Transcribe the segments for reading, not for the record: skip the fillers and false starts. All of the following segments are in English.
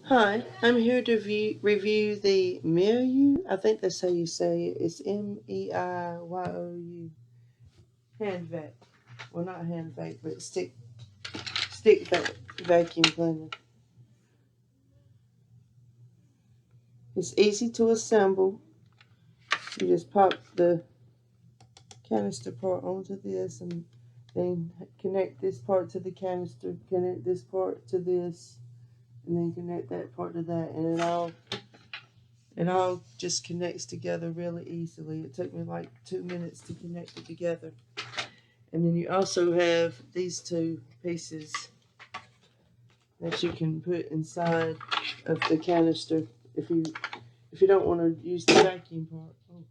Hi, I'm here to review the MEIYOU. I think that's how you say it. It's MEIYOU hand vac. Well, not hand vac, but stick vacuum cleaner. It's easy to assemble. You just pop the canister part onto this and then connect this part to the canister, connect this part to this, and then connect that part to that, and it all just connects together really easily. It took me like 2 minutes to connect it together. And then you also have these two pieces that you can put inside of the canister if you don't want to use the vacuum part. Oh,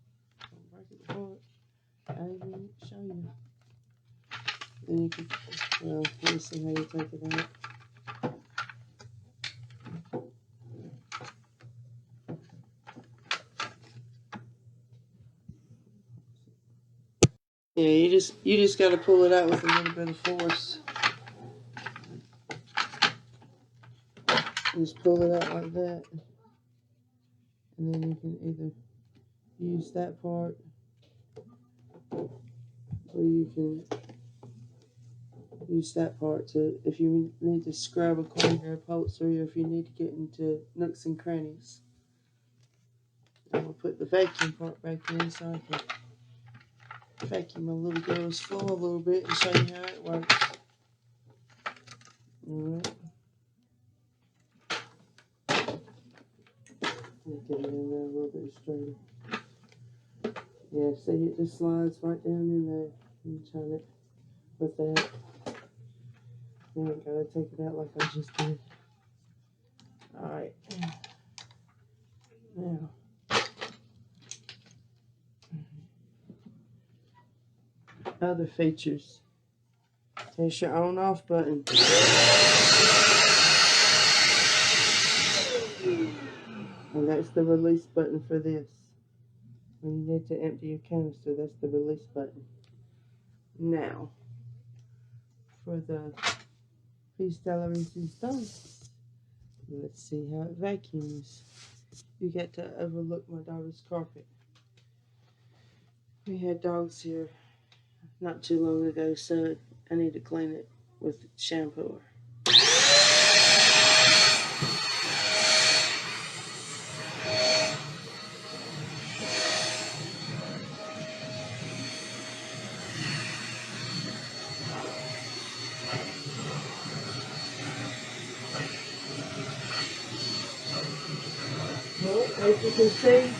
don't break it apart. I didn't show you. Then you can, well, let me see how you take it out. Yeah, you just got to pull it out with a little bit of force. Just pull it out like that, and then you can either use that part, or you can use that part to, if you need to scrub a corner upholstery, or if you need to get into nooks and crannies. I'm going to put the vacuum part back in so I can vacuum my little girl's floor a little bit and show you how it works. Alright. Get it in there a little bit straighter. Yeah, see, it just slides right down in there. You turn it with that. Now I gotta take it out like I just did. Alright. Now. Other features. There's your on off button. And that's the release button for this. When you need to empty your canister, that's the release button. Now, for the piece de la resistance, let's see how it vacuums. You get to overlook my daughter's carpet. We had dogs here not too long ago, so I need to clean it with shampoo. Well, as you can see,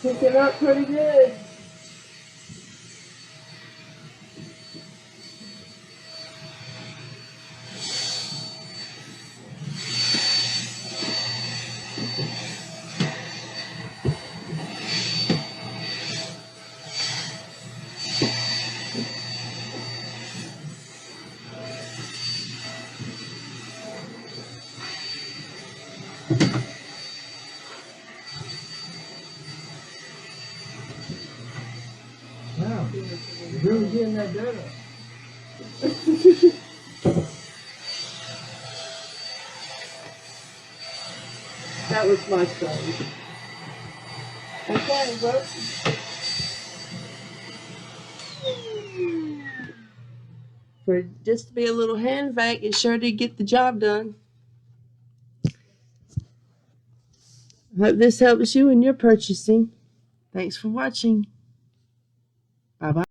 pick it up pretty good. Wow, you're really getting that done. That was my son. Okay, well. For just to be a little hand vac, it sure did get the job done. I hope this helps you in your purchasing. Thanks for watching. Bye-bye.